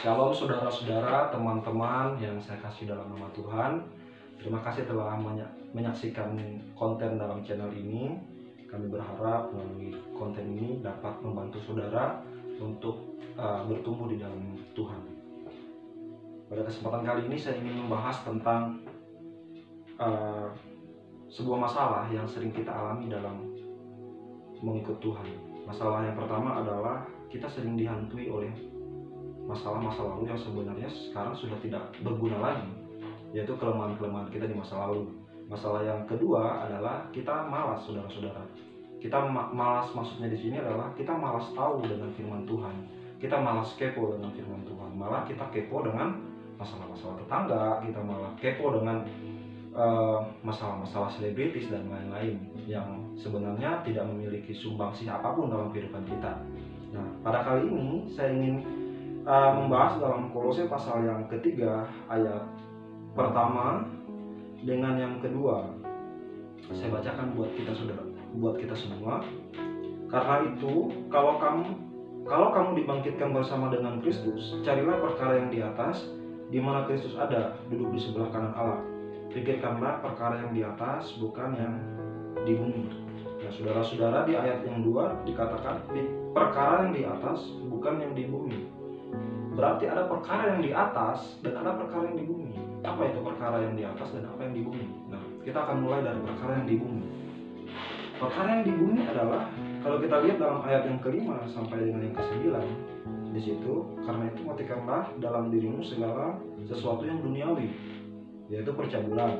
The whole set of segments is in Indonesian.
Shalom saudara-saudara, teman-teman yang saya kasih dalam nama Tuhan. Terima kasih telah menyaksikan konten dalam channel ini. Kami berharap melalui konten ini dapat membantu saudara untuk bertumbuh di dalam Tuhan. Pada kesempatan kali ini saya ingin membahas tentang sebuah masalah yang sering kita alami dalam mengikut Tuhan. Masalah yang pertama adalah kita sering dihantui oleh masalah-masa lalu yang sebenarnya sekarang sudah tidak berguna lagi, yaitu kelemahan-kelemahan kita di masa lalu. Masalah yang kedua adalah kita malas, saudara-saudara. Kita malas, maksudnya di sini adalah kita malas tahu dengan firman Tuhan. Kita malas kepo dengan firman Tuhan. Malah kita kepo dengan masalah-masalah tetangga, kita malah kepo dengan masalah-masalah selebritis dan lain-lain yang sebenarnya tidak memiliki sumbangsih apapun dalam kehidupan kita. Nah, pada kali ini saya ingin membahas dalam Kolose pasal yang ketiga ayat pertama dengan yang kedua. Saya bacakan buat kita saudara, buat kita semua. Karena itu, kalau kamu dibangkitkan bersama dengan Kristus, carilah perkara yang di atas, di mana Kristus ada, duduk di sebelah kanan Allah. Pikirkanlah perkara yang di atas, bukan yang di bumi. Nah, saudara-saudara, di ayat yang 2 dikatakan perkara yang di atas, bukan yang di bumi. Berarti ada perkara yang di atas dan ada perkara yang di bumi. Apa itu perkara yang di atas dan apa yang di bumi? Nah, kita akan mulai dari perkara yang di bumi. Perkara yang di bumi adalah, kalau kita lihat dalam ayat yang kelima sampai dengan yang ke-9, di situ, karena itu matikanlah dalam dirimu segala sesuatu yang duniawi, yaitu percabulan,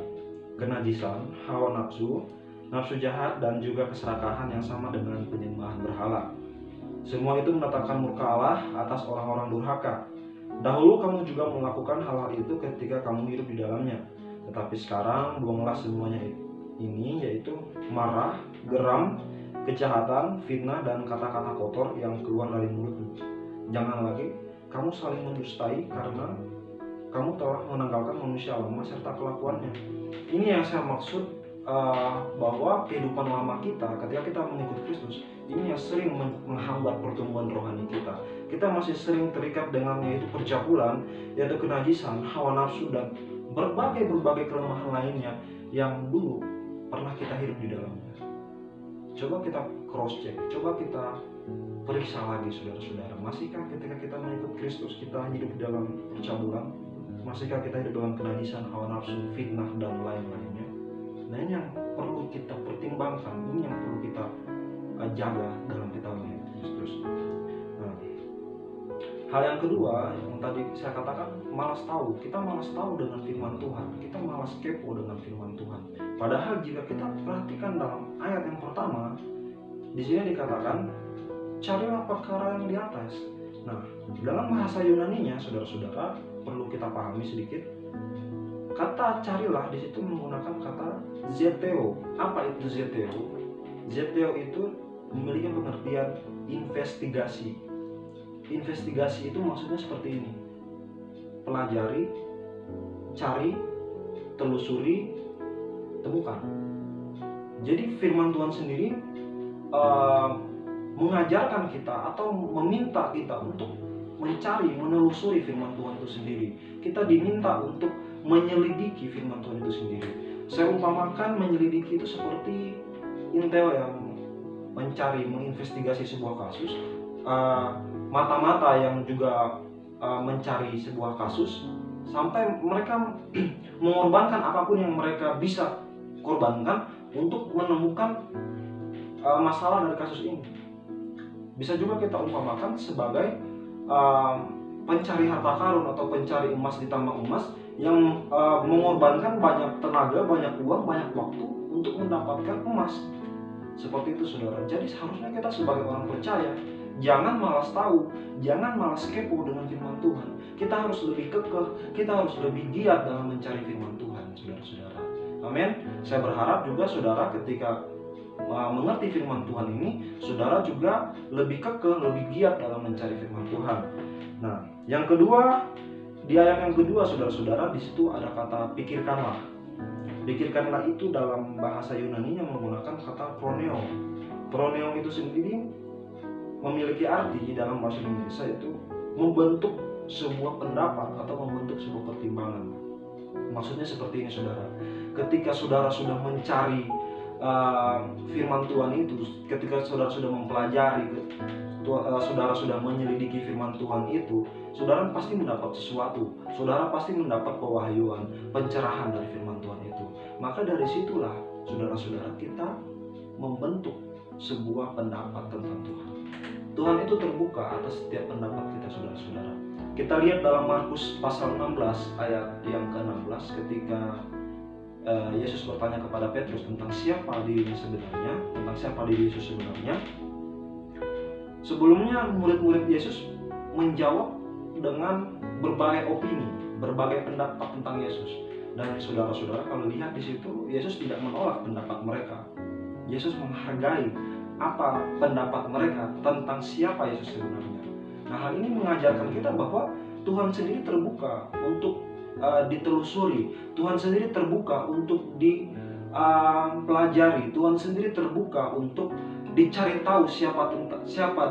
kenajisan, hawa nafsu, nafsu jahat, dan juga keserakahan yang sama dengan penyembahan berhala. Semua itu mendatangkan murka Allah atas orang-orang durhaka. Dahulu kamu juga melakukan hal-hal itu ketika kamu hidup di dalamnya. Tetapi sekarang buanglah semuanya ini, yaitu marah, geram, kejahatan, fitnah, dan kata-kata kotor yang keluar dari mulutmu. Jangan lagi kamu saling mendustai, karena kamu telah menanggalkan manusia lama serta kelakuannya. Ini yang saya maksud, bahwa kehidupan lama kita ketika kita mengikut Kristus ini yang sering menghambat pertumbuhan rohani kita. Kita masih sering terikat dengannya, yaitu percabulan, yaitu kenajisan, hawa nafsu, dan berbagai kelemahan lainnya yang dulu pernah kita hidup di dalamnya. Coba kita cross check, coba kita periksa lagi saudara-saudara. Masihkah ketika kita mengikut Kristus kita hidup di dalam percabulan? Masihkah kita hidup dalam kenajisan, hawa nafsu, fitnah, dan lain-lainnya? Nah, ini yang perlu kita pertimbangkan, ini yang perlu kita jaga dalam kita mengikut Kristus. Nah, hal yang kedua yang tadi saya katakan, malas tahu. Kita malas tahu dengan firman Tuhan, kita malas kepo dengan firman Tuhan. Padahal jika kita perhatikan dalam ayat yang pertama, di sini dikatakan carilah perkara yang di atas. Nah, dalam bahasa Yunaninya, saudara-saudara, perlu kita pahami sedikit. Kata carilah di situ menggunakan kata zeteo. Apa itu zeteo? Zeteo itu memiliki pengertian investigasi. Investigasi itu maksudnya seperti ini: pelajari, cari, telusuri, temukan. Jadi firman Tuhan sendiri mengajarkan kita atau meminta kita untuk mencari, menelusuri firman Tuhan itu sendiri. Kita diminta untuk menyelidiki firman Tuhan itu sendiri. Saya umpamakan menyelidiki itu seperti intel yang mencari, menginvestigasi sebuah kasus, mata-mata yang juga mencari sebuah kasus, sampai mereka mengorbankan apapun yang mereka bisa korbankan untuk menemukan masalah dari kasus ini. Bisa juga kita umpamakan sebagai pencari harta karun atau pencari emas di tambang emas yang mengorbankan banyak tenaga, banyak uang, banyak waktu untuk mendapatkan emas. Seperti itu saudara. Jadi seharusnya kita sebagai orang percaya jangan malas tahu, jangan malas kepo dengan firman Tuhan. Kita harus lebih kekeh, kita harus lebih giat dalam mencari firman Tuhan, saudara-saudara. Amin. Saya berharap juga saudara ketika mengerti firman Tuhan ini, saudara juga lebih kekeh, lebih giat dalam mencari firman Tuhan. Nah, yang kedua, di ayat yang kedua saudara-saudara, di situ ada kata pikirkanlah. Pikirkanlah itu dalam bahasa Yunani-nya menggunakan kata proneo. Proneo itu sendiri memiliki arti dalam bahasa Indonesia itu membentuk sebuah pendapat atau membentuk sebuah pertimbangan. Maksudnya seperti ini saudara, ketika saudara sudah mencari firman Tuhan itu, ketika saudara sudah mempelajari, saudara sudah menyelidiki firman Tuhan itu, saudara pasti mendapat sesuatu, saudara pasti mendapat pewahyuan, pencerahan dari firman Tuhan itu. Maka dari situlah saudara-saudara kita membentuk sebuah pendapat tentang Tuhan. Tuhan itu terbuka atas setiap pendapat kita saudara-saudara. Kita lihat dalam Markus pasal 16 ayat yang ke-16 ketika Yesus bertanya kepada Petrus tentang siapa dirinya sebenarnya, tentang siapa diri Yesus sebenarnya. Sebelumnya murid-murid Yesus menjawab dengan berbagai opini, berbagai pendapat tentang Yesus. Dan saudara-saudara kalau lihat di situ, Yesus tidak menolak pendapat mereka. Yesus menghargai apa pendapat mereka tentang siapa Yesus sebenarnya. Nah, hal ini mengajarkan kita bahwa Tuhan sendiri terbuka untuk ditelusuri, Tuhan sendiri terbuka untuk dipelajari, Tuhan sendiri terbuka untuk dicari tahu siapa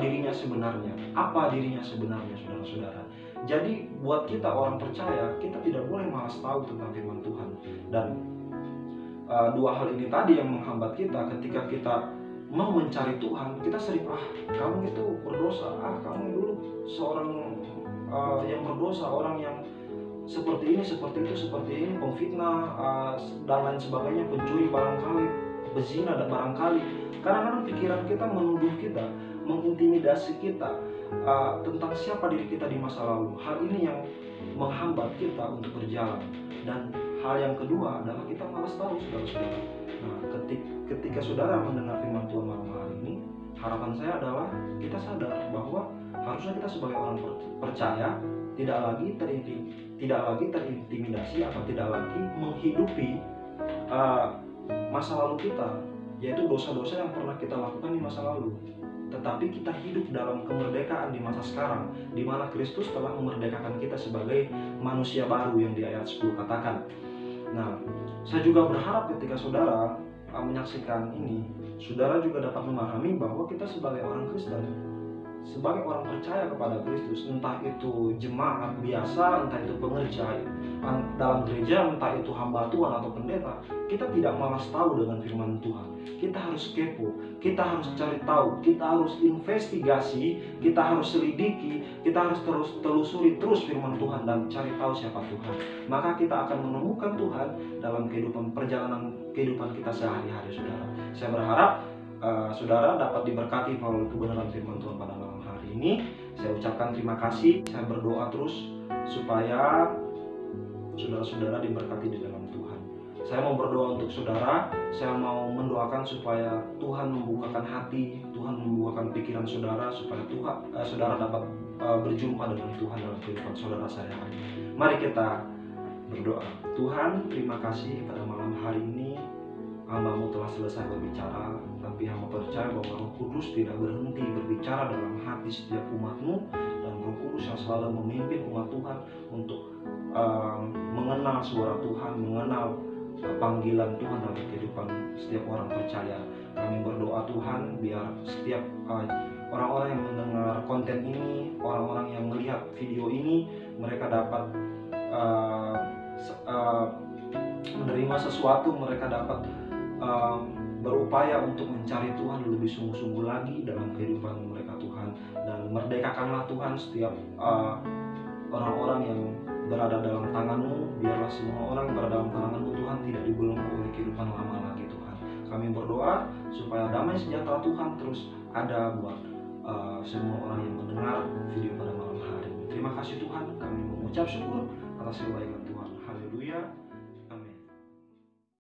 dirinya sebenarnya, apa dirinya sebenarnya, saudara-saudara. Jadi buat kita orang percaya, kita tidak boleh malas tahu tentang firman Tuhan. Dan dua hal ini tadi yang menghambat kita ketika kita mau mencari Tuhan. Kita sering, kamu itu berdosa, kamu dulu seorang yang berdosa, orang yang seperti ini, seperti itu, seperti ini, pemfitnah dan lain sebagainya, pencuri barangkali, bezina dan barangkali. Kadang-kadang pikiran kita menuduh kita, mengintimidasi kita tentang siapa diri kita di masa lalu. Hal ini yang menghambat kita untuk berjalan. Dan hal yang kedua adalah kita malas tahu, saudara-saudara. Nah, ketika saudara mendengar firman Tuhan malam hari ini, harapan saya adalah kita sadar bahwa harusnya kita sebagai orang percaya tidak lagi terintimidasi atau tidak lagi menghidupi masa lalu kita, yaitu dosa-dosa yang pernah kita lakukan di masa lalu. Tetapi kita hidup dalam kemerdekaan di masa sekarang, di mana Kristus telah memerdekakan kita sebagai manusia baru yang di ayat 10 katakan. Nah, saya juga berharap ketika saudara menyaksikan ini, saudara juga dapat memahami bahwa kita sebagai orang Kristen, sebagai orang percaya kepada Kristus, entah itu jemaat biasa, entah itu pengerja dalam gereja, entah itu hamba Tuhan atau pendeta, kita tidak malas tahu dengan firman Tuhan. Kita harus kepo, kita harus cari tahu, kita harus investigasi, kita harus selidiki, kita harus terus telusuri terus firman Tuhan dan cari tahu siapa Tuhan. Maka kita akan menemukan Tuhan dalam perjalanan kehidupan kita sehari-hari, saudara. Saya berharap saudara dapat diberkati melalui kebenaran firman Tuhan pada malam hari ini. Saya ucapkan terima kasih. Saya berdoa terus supaya saudara-saudara diberkati di dalam Tuhan. Saya mau berdoa untuk saudara. Saya mau mendoakan supaya Tuhan membukakan hati, Tuhan membukakan pikiran saudara, supaya saudara dapat berjumpa dengan Tuhan dalam kehidupan saudara sehari-hari. Mari kita berdoa. Tuhan, terima kasih pada malam hari ini. Hamba-Mu telah selesai berbicara, tapi hamba percaya bahwa Roh Kudus tidak berhenti berbicara dalam hati setiap umat-Mu, dan Roh Kudus yang selalu memimpin umat Tuhan untuk mengenal suara Tuhan, mengenal panggilan Tuhan dalam kehidupan setiap orang percaya. Kami berdoa Tuhan, biar setiap orang-orang yang mendengar konten ini, orang-orang yang melihat video ini, mereka dapat menerima sesuatu, mereka dapat berupaya untuk mencari Tuhan lebih sungguh-sungguh lagi dalam kehidupan mereka Tuhan. Dan merdekakanlah Tuhan setiap orang-orang yang berada dalam tangan-Mu. Biarlah semua orang yang berada dalam tangan-Mu Tuhan tidak dibelenggu oleh kehidupan lama lagi Tuhan. Kami berdoa supaya damai sejahtera Tuhan terus ada buat semua orang yang mendengar video pada malam hari ini. Terima kasih Tuhan, kami mengucap syukur atas kebaikan Tuhan. Haleluya.